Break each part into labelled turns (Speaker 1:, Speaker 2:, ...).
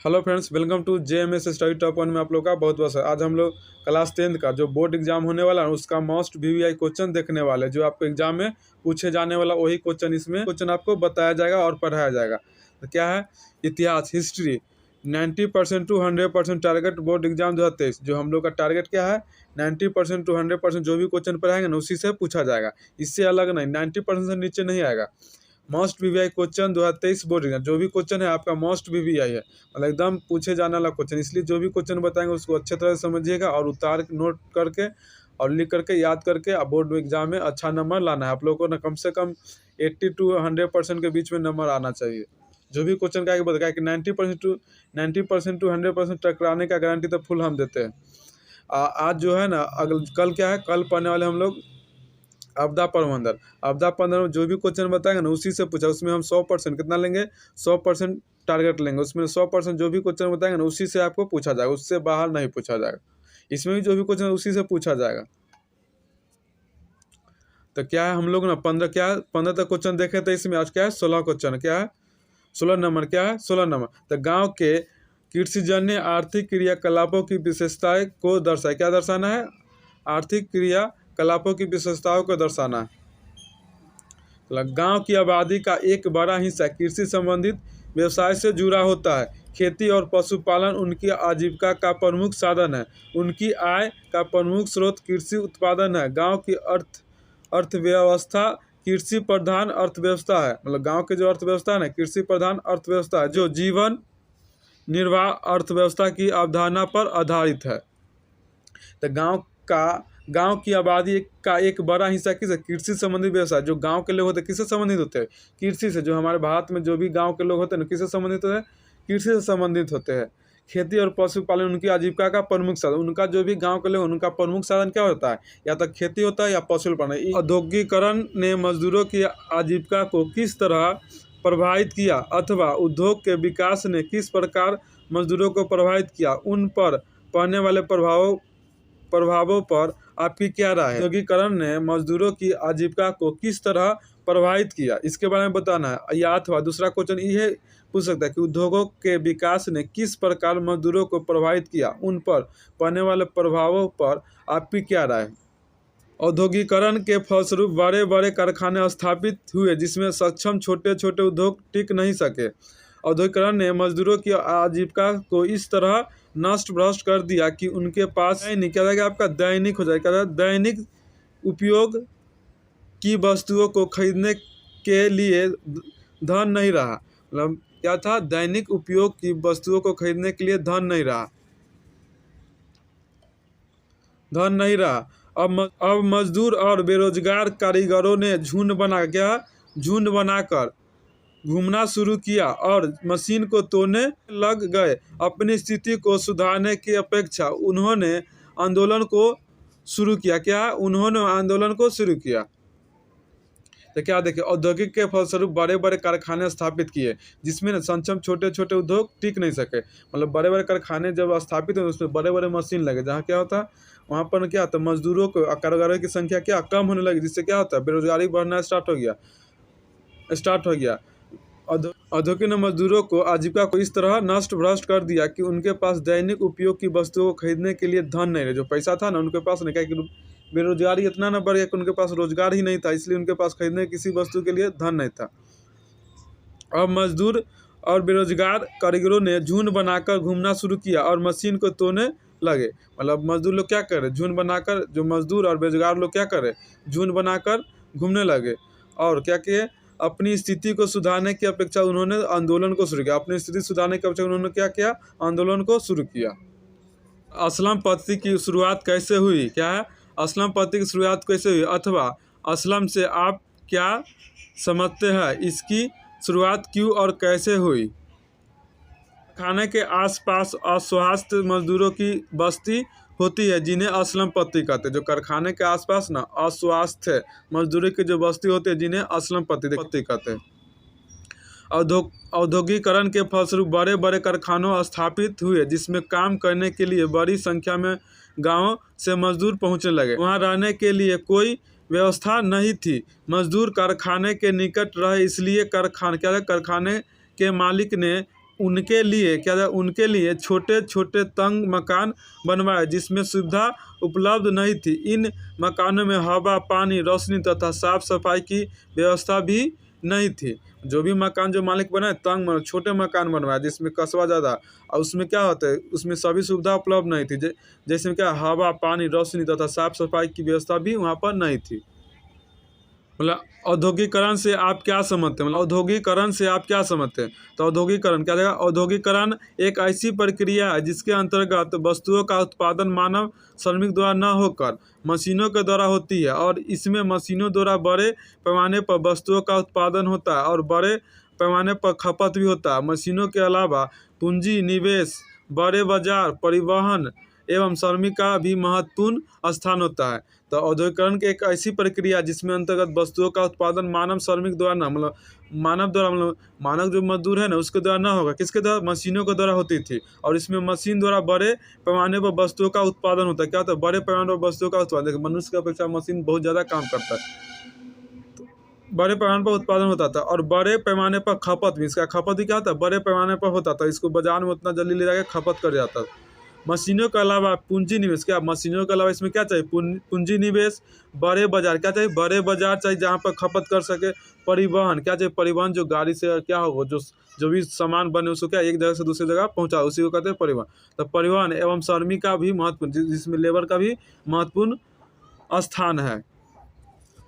Speaker 1: Hello friends, welcome to JMS study top one में आप लोग का बहुत बहुत स्वागत। आज हम लोग क्लास 10th का जो बोर्ड एग्जाम होने वाला है उसका मोस्ट VVI क्वेश्चन देखने वाले, जो आपको एग्जाम में पूछे जाने वाला वही क्वेश्चन आपको बताया जाएगा और पढ़ाया जाएगा। तो क्या है, इतिहास, history 90% to 100% target board exam 2023। जो हम लोग का टारगेट क्या है, 90% टू 100% जो भी क्वेश्चन पढ़ाएंगे ना उसी से पूछा जाएगा। इससे अलग नहीं, 90% से नीचे नहीं आएगा। Most VVI question 2023 board exam, जो भी क्वेश्चन है आपका मोस्ट VVI है, मतलब एकदम पूछे जाने वाला क्वेश्चन। इसलिए जो भी क्वेश्चन बताएंगे उसको अच्छे तरह से समझिएगा और उतार नोट करके और लिख करके याद करके आप बोर्ड एग्जाम में अच्छा नंबर लाना है। आप लोगों को ना कम से कम 80 टू 100% के बीच में नंबर आना चाहिए। जो भी क्वेश्चन का बताया कि 90% टू 100% टकराने का गारंटी तो फुल हम देते हैं। आज जो है ना, कल क्या है, कल पढ़ने वाले हम लोग आपदा प्रबंधन में जो भी क्वेश्चन बताएंगे ना उसी से पूछा। उसमें हम 100% कितना लेंगे, 100% टारगेट लेंगे। उसमें 100% जो भी क्वेश्चन बताएंगे ना उसी से आपको पूछा जाएगा, उससे बाहर नहीं पूछा जाएगा। इसमें भी जो भी क्वेश्चन उसी से पूछा जाएगा। तो क्या है, हम लोग ना 15 तक क्वेश्चन देखे थे। इसमें आज क्या है, 16 क्वेश्चन, क्या है 16 नंबर, क्या है 16 नंबर। तो गाँव के कृषिजन्य आर्थिक क्रियाकलापों की विशेषताएं को दर्शाए। क्या दर्शाना है, आर्थिक क्रियाकलापों की विशेषताओं को दर्शाना है। गांव की आबादी का एक बड़ा हिस्सा कृषि संबंधित व्यवसाय से जुड़ा होता है। खेती और पशुपालन उनकी आजीविका का प्रमुख साधन है। उनकी आय का प्रमुख स्रोत कृषि उत्पादन है। गांव की अर्थव्यवस्था कृषि प्रधान अर्थव्यवस्था है। मतलब गांव की जो अर्थव्यवस्था है ना, कृषि प्रधान अर्थव्यवस्था है, जो जीवन निर्वाह अर्थव्यवस्था की अवधारणा पर आधारित है। तो गांव की आबादी का एक बड़ा हिस्सा किससे, कृषि संबंधित व्यवसाय। जो गांव के लोग होते हैं किससे संबंधित होते हैं, कृषि से। जो हमारे भारत में जो भी गांव के लोग होते हैं ना, किससे संबंधित होते हैं, कृषि से संबंधित होते हैं। खेती और पशुपालन उनकी आजीविका का प्रमुख साधन। उनका जो भी गांव के लोग उनका प्रमुख साधन क्या होता है, या तो खेती होता है या पशुपालन। औद्योगिकरण ने मजदूरों की आजीविका को किस तरह प्रभावित किया, अथवा उद्योग के विकास ने किस प्रकार मजदूरों को प्रभावित किया, उन पर पड़ने वाले प्रभावों पर आपकी क्या राय है। औद्योगिकरण ने मजदूरों की आजीविका को किस तरह प्रभावित किया, इसके बारे में बताना है। या अथवा दूसरा क्वेश्चन ये पूछ सकता है कि उद्योगों के विकास ने किस प्रकार मजदूरों को प्रभावित किया, उन पर पड़ने वाले प्रभावों पर आपकी क्या राय है। औद्योगिकरण के फलस्वरूप बड़े बड़े कारखाने स्थापित हुए, जिसमें सक्षम छोटे छोटे उद्योग टिक नहीं सके। औद्योगिकरण ने मजदूरों की आजीविका को इस तरह नष्ट भ्रष्ट कर दिया कि उनके पास क्या रहेगा, आपका दैनिक हो जाएगा, दैनिक उपयोग की वस्तुओं को खरीदने के लिए धन नहीं रहा। मतलब क्या था, दैनिक उपयोग की वस्तुओं को खरीदने के लिए धन नहीं रहा। अब मजदूर और बेरोजगार कारीगरों ने झुंड बनाकर घूमना शुरू किया और मशीन को तोड़ने लग गए। अपनी स्थिति को सुधारने की अपेक्षा उन्होंने आंदोलन को शुरू किया। तो क्या देखिए, औद्योगिक के फलस्वरूप बड़े बड़े कारखाने स्थापित किए, जिसमें न सक्षम छोटे छोटे उद्योग टिक नहीं सके। मतलब बड़े बड़े कारखाने जब स्थापित हुए उसमें बड़े बड़े मशीन लगे, जहाँ क्या होता, वहाँ पर क्या होता, मजदूरों को, कारीगरों की संख्या क्या कम होने लगी, जिससे क्या होता है, बेरोजगारी बढ़ना स्टार्ट हो गया। औद्योगिक ने मजदूरों को आजीविका को इस तरह नष्ट भ्रष्ट कर दिया कि उनके पास दैनिक उपयोग की वस्तुओं को खरीदने के लिए धन नहीं रहे। जो पैसा था ना उनके पास नहीं, क्या कि बेरोजगारी इतना ना बढ़ गया कि उनके पास रोजगार ही नहीं था, इसलिए उनके पास खरीदने किसी वस्तु के लिए धन नहीं था। अब मजदूर और बेरोजगार कारीगरों ने झुंड बनाकर घूमना शुरू किया और मशीन को तोड़ने लगे। मतलब मजदूर लोग क्या करे, झुंड बनाकर, जो मजदूर और बेरोजगार लोग क्या करे, झुंड बनाकर घूमने लगे और क्या किए, अपनी स्थिति को सुधारने की अपेक्षा उन्होंने आंदोलन को शुरू किया। अपनी स्थिति सुधारने की अपेक्षा उन्होंने क्या किया, आंदोलन को शुरू किया। असलम पद्धति की शुरुआत कैसे हुई, क्या है, असलम पद्धति की शुरुआत कैसे हुई, अथवा असलम से आप क्या समझते हैं, इसकी शुरुआत क्यों और कैसे हुई। खाने के आसपास अस्वस्थ मजदूरों की बस्ती होती है, जिन्हें असलम पद्धति कहते हैं। जो कारखाने के आसपास ना अस्वास्थ्य मजदूरी की जो बस्ती होती है, जिन्हें असलम पद्धति कहते हैं। औद्योगिकरण के फलस्वरूप बड़े बड़े कारखानों स्थापित हुए, जिसमें काम करने के लिए बड़ी संख्या में गांवों से मजदूर पहुंचने लगे। वहां रहने के लिए कोई व्यवस्था नहीं थी। मजदूर कारखाने के निकट रहे, इसलिए कारखाने के मालिक ने उनके लिए क्या था, उनके लिए छोटे छोटे तंग मकान बनवाए जिसमें सुविधा उपलब्ध नहीं थी। इन मकानों में हवा, पानी, रोशनी तथा साफ सफाई की व्यवस्था भी नहीं थी। जो भी मकान जो मालिक बनाए तंग छोटे मकान बनवाए जिसमें कस्बा ज़्यादा, और उसमें क्या होता है, उसमें सभी सुविधा उपलब्ध नहीं थी। जैसे क्या हवा, पानी, रोशनी तथा साफ सफाई की व्यवस्था भी वहाँ पर नहीं थी। मतलब औद्योगिकरण से आप क्या समझते हैं, मतलब औद्योगिकरण से आप क्या समझते हैं? तो औद्योगिकरण क्या रहेगा? औद्योगिकरण एक ऐसी प्रक्रिया है जिसके अंतर्गत वस्तुओं का उत्पादन मानव श्रमिक द्वारा न होकर मशीनों के द्वारा होती है, और इसमें मशीनों द्वारा बड़े पैमाने पर वस्तुओं का उत्पादन होता है और बड़े पैमाने पर खपत भी होता है। मशीनों के अलावा पूंजी निवेश, बड़े बाजार, परिवहन एवं श्रमिक का भी महत्वपूर्ण स्थान होता है। तो औद्योगिकरण की एक ऐसी प्रक्रिया जिसमें अंतर्गत वस्तुओं का उत्पादन मानव श्रमिक द्वारा ना, मतलब मानव द्वारा, मतलब मानव जो मजदूर है ना उसके द्वारा ना होगा, किसके द्वारा? मशीनों के द्वारा होती थी। और इसमें मशीन द्वारा बड़े पैमाने पर वस्तुओं का उत्पादन होता है। क्या होता है? बड़े पैमाने पर वस्तुओं का उत्पादन। देखिए, मनुष्य की अपेक्षा मशीन बहुत ज़्यादा काम करता है। बड़े पैमाने पर उत्पादन होता था और बड़े पैमाने पर खपत भी, इसका खपत भी क्या होता है? बड़े पैमाने पर होता था। इसको बाजार में उतना जल्दी ले जाकर खपत कर जाता था। मशीनों के अलावा पूंजी निवेश, क्या मशीनों के अलावा इसमें क्या चाहिए? पूंजी निवेश, बड़े बाजार, क्या चाहिए? बड़े बाजार चाहिए जहाँ पर खपत कर सके। परिवहन, क्या चाहिए? परिवहन, जो गाड़ी से क्या हो, जो भी सामान बने उसको क्या एक जगह से दूसरी जगह पहुँचा, उसी को कहते हैं परिवहन। तो परिवहन एवं श्रमिक का भी महत्वपूर्ण, जिसमें लेबर का भी महत्वपूर्ण स्थान है।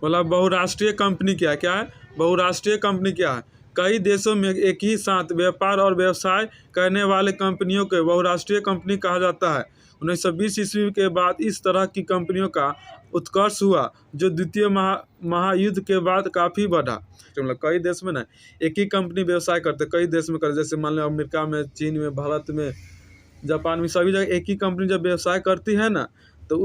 Speaker 1: मतलब बहुराष्ट्रीय कंपनी क्या है? क्या है बहुराष्ट्रीय कंपनी? क्या है? कई देशों में एक ही साथ व्यापार और व्यवसाय करने वाले कंपनियों को बहुराष्ट्रीय कंपनी कहा जाता है। 1920 ईस्वी के बाद इस तरह की कंपनियों का उत्कर्ष हुआ, जो द्वितीय महायुद्ध के बाद काफ़ी बढ़ा। मतलब कई देश में ना एक ही कंपनी व्यवसाय करते, कई देश में करते, जैसे मान लो अमेरिका में, चीन में, भारत में, जापान में, सभी जगह एक ही कंपनी जब व्यवसाय करती है ना, तो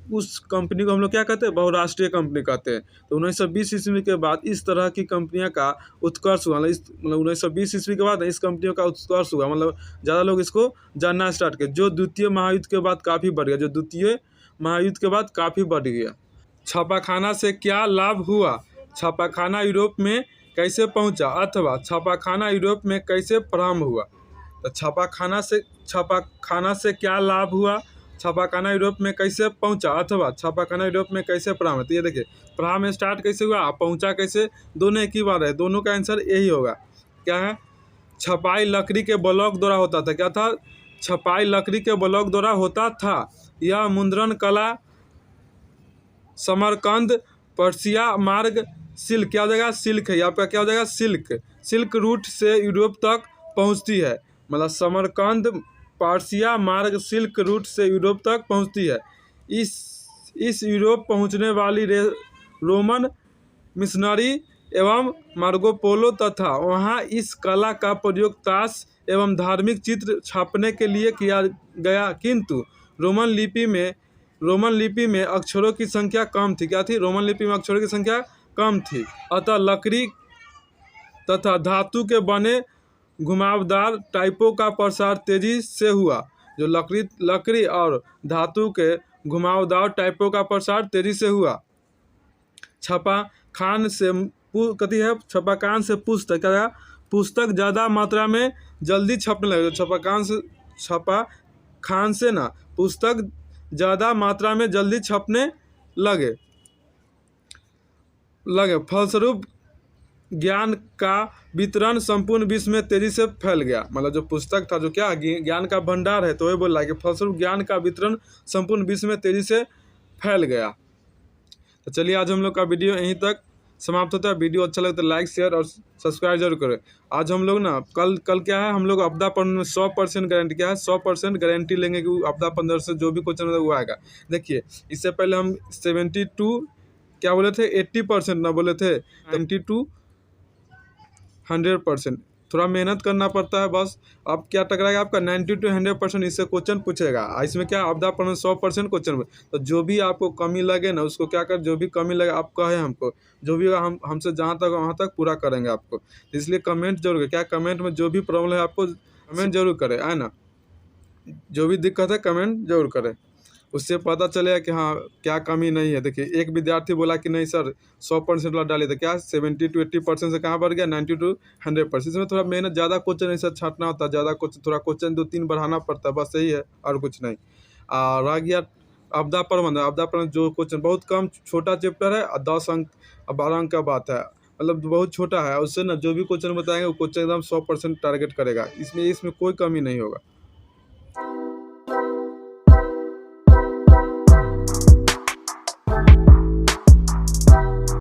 Speaker 1: उस कंपनी को हम लोग क्या कहते हैं? बहुराष्ट्रीय कंपनी कहते हैं। तो 1920 ईस्वी के बाद इस तरह की कंपनियों का उत्कर्ष हुआ। मतलब 1920 ईस्वी के बाद इस कंपनियों का उत्कर्ष हुआ, मतलब ज़्यादा लोग इसको जानना स्टार्ट किए, जो द्वितीय महायुद्ध के बाद काफ़ी बढ़ गया, जो द्वितीय महायुद्ध के बाद काफ़ी बढ़ गया। छापाखाना से क्या लाभ हुआ? छापाखाना यूरोप में कैसे पहुंचा, अथवा छापाखाना यूरोप में कैसे प्रारंभ हुआ? तो छापाखाना से क्या लाभ हुआ? छापाखाना यूरोप में कैसे पहुंचा, अथवा छापाखाना यूरोप में कैसे प्रारंभ? तो ये देखिए, प्रारंभ स्टार्ट कैसे हुआ, पहुंचा कैसे, दोनों एक ही बात है। दोनों का आंसर यही होगा। क्या है? छपाई लकड़ी के ब्लॉक द्वारा होता था। क्या था? छपाई लकड़ी के ब्लॉक द्वारा होता था। यह मुद्रण कला समरकंद, पर्सिया मार्ग, सिल्क, क्या हो जाएगा? सिल्क है आपका, क्या हो जाएगा? सिल्क रूट से यूरोप तक पहुंचती है। मतलब समरकंद, पर्सिया मार्ग, सिल्क रूट से यूरोप तक पहुंचती है। इस यूरोप पहुंचने वाली रोमन मिशनरी एवं मार्को पोलो तथा वहां इस कला का प्रयोग ताश एवं धार्मिक चित्र छापने के लिए किया गया, किंतु रोमन लिपि में अक्षरों की संख्या कम थी। क्या थी? रोमन लिपि में अक्षरों की संख्या कम थी। अतः लकड़ी तथा धातु के बने घुमावदार टाइपों का प्रसार तेजी से हुआ। जो लकड़ी और धातु के घुमावदार टाइपों का प्रसार तेजी से हुआ। छपाखान से कथी है? छपाखान से पुस्तक, क्या? पुस्तक ज़्यादा मात्रा में जल्दी छपने लगे। छपाखान से ना पुस्तक ज़्यादा मात्रा में जल्दी छपने लगे। फलस्वरूप ज्ञान का वितरण संपूर्ण विश्व में तेजी से फैल गया। मतलब जो पुस्तक था, जो क्या ज्ञान का भंडार है, तो ये बोल रहा है कि फलस्वरूप ज्ञान का वितरण संपूर्ण विश्व में तेजी से फैल गया। तो चलिए, आज हम लोग का वीडियो यहीं तक समाप्त होता है। वीडियो अच्छा लगे तो लाइक, शेयर और सब्सक्राइब जरूर करें। आज हम लोग ना कल क्या है, हम लोग आपदा पर 100% गारंटी, क्या है? 100% गारंटी लेंगे कि आपदा 15 से जो भी क्वेश्चन होगा वो आएगा। देखिए, इससे पहले हम 72 क्या बोले थे, 80% ना बोले थे, 92 100%। थोड़ा मेहनत करना पड़ता है बस। अब क्या टकराएगा आपका? 90 to 100% इससे क्वेश्चन पूछेगा। इसमें क्या आपदा पर 100% क्वेश्चन। तो जो भी आपको कमी लगे ना उसको क्या कर, जो भी कमी लगे आप कहे हमको, जो भी हमसे जहाँ तक वहाँ तक पूरा करेंगे आपको। इसलिए कमेंट जरूर करें। क्या कमेंट में जो भी प्रॉब्लम है आपको कमेंट जरूर करें, है ना? जो भी दिक्कत है कमेंट जरूर करें। उससे पता चलेगा कि हाँ क्या कमी नहीं है। देखिए एक विद्यार्थी बोला कि नहीं सर 100% वाला डालिए, तो क्या 70 to 80% से कहाँ बढ़ गया 90 to 100%। इसमें थोड़ा मेहनत ज़्यादा क्वेश्चन ऐसा छांटना होता है, ज़्यादा क्वेश्चन, थोड़ा क्वेश्चन 2-3 बढ़ाना पड़ता है, बस यही है और कुछ नहीं। रह गया आपदा प्रबंधन। आपदा प्रबंधन जो क्वेश्चन बहुत कम छोटा चैप्टर है और 10 अंक और 12 अंक का बात है, मतलब बहुत छोटा है। उससे ना जो भी क्वेश्चन बताएंगे वो क्वेश्चन एकदम 100% टारगेट करेगा, इसमें कोई कमी नहीं होगा।